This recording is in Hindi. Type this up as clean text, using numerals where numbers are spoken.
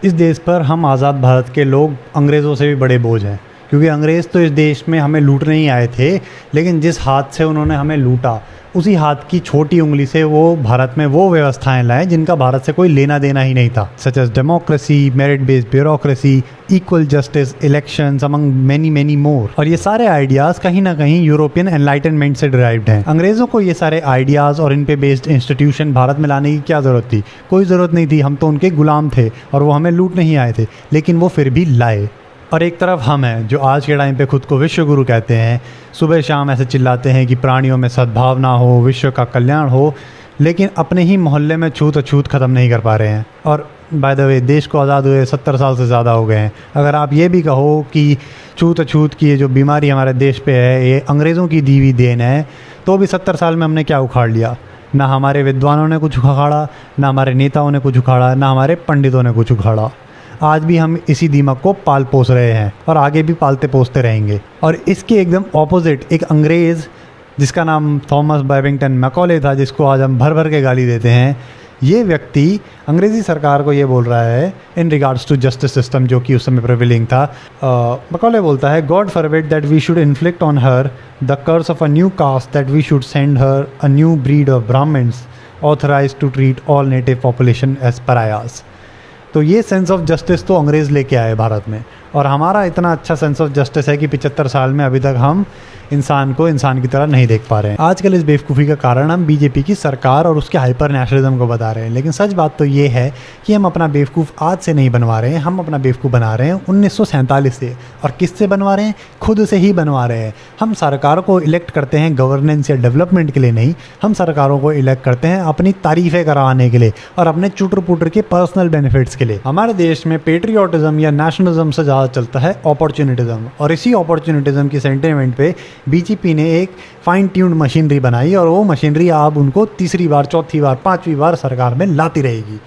इस देश पर हम आज़ाद भारत के लोग अंग्रेज़ों से भी बड़े बोझ हैं, क्योंकि अंग्रेज़ तो इस देश में हमें लूटने ही आए थे, लेकिन जिस हाथ से उन्होंने हमें लूटा उसी हाथ की छोटी उंगली से वो भारत में वो व्यवस्थाएं लाए जिनका भारत से कोई लेना देना ही नहीं था, such as democracy, merit based bureaucracy, equal justice, elections among many many more. और ये सारे आइडियाज़ कहीं ना कहीं यूरोपियन एनलाइटनमेंट से डिराइव्ड हैं। अंग्रेज़ों को ये सारे आइडियाज़ और इन पे बेस्ड इंस्टीट्यूशन भारत में लाने की क्या ज़रूरत थी? कोई ज़रूरत नहीं थी। हम तो उनके गुलाम थे और वो हमें लूट नहीं आए थे, लेकिन वो फिर भी लाए। और एक तरफ हम हैं जो आज के टाइम पे खुद को विश्व गुरु कहते हैं, सुबह शाम ऐसे चिल्लाते हैं कि प्राणियों में सद्भावना हो, विश्व का कल्याण हो, लेकिन अपने ही मोहल्ले में छूत अछूत ख़त्म नहीं कर पा रहे हैं। और बाय द वे, देश को आज़ाद हुए 70 साल से ज़्यादा हो गए हैं। अगर आप ये भी कहो कि छूत अछूत की ये जो बीमारी हमारे देश पे है ये अंग्रेज़ों की दी हुई देन है, तो भी 70 साल में हमने क्या उखाड़ लिया? ना हमारे विद्वानों ने कुछ उखाड़ा, ना हमारे नेताओं ने कुछ उखाड़ा, ना हमारे पंडितों ने कुछ उखाड़ा। आज भी हम इसी दीमक को पाल पोस रहे हैं और आगे भी पालते पोसते रहेंगे। और इसके एकदम ऑपोजिट एक अंग्रेज़ जिसका नाम थॉमस बैबिंगटन मैकॉले था, जिसको आज हम भर भर के गाली देते हैं, ये व्यक्ति अंग्रेज़ी सरकार को ये बोल रहा है in regards to justice system जो कि उस समय प्रिवेलिंग था। मैकॉले बोलता है, God forbid that we should inflict on her the curse of a new caste, that we should send her a new breed of Brahmins authorise to treat all native population as pariahs. तो ये सेंस ऑफ जस्टिस तो अंग्रेज़ लेके आए भारत में, और हमारा इतना अच्छा सेंस ऑफ जस्टिस है कि 75 साल में अभी तक हम इंसान को इंसान की तरह नहीं देख पा रहे हैं। आजकल इस बेवकूफ़ी का कारण हम बीजेपी की सरकार और उसके हाइपर नेशनलिज्म को बता रहे हैं, लेकिन सच बात तो ये है कि हम अपना बेवकूफ़ आज से नहीं बनवा रहे हैं, हम अपना बेवकूफ़ बना रहे हैं 1947 से। और किससे बनवा रहे हैं? खुद से ही बनवा रहे हैं। हम सरकारों को इलेक्ट करते हैं गवर्नेंस या डेवलपमेंट के लिए नहीं, हम सरकारों को इलेक्ट करते हैं अपनी तारीफ़ें करवाने के लिए और अपने चुटर पुटर के पर्सनल बेनिफिट्स के लिए। हमारे देश में पेट्रियोटिज्म या नेशनलिज्म से ज़्यादा चलता है अपॉर्चुनिटिज्म, और इसी अपॉर्चुनिटिज्म की सेंटिमेंट पे बीजेपी ने एक फाइन ट्यून्ड मशीनरी बनाई, और वो मशीनरी अब उनको तीसरी बार, चौथी बार, पांचवी बार सरकार में लाती रहेगी।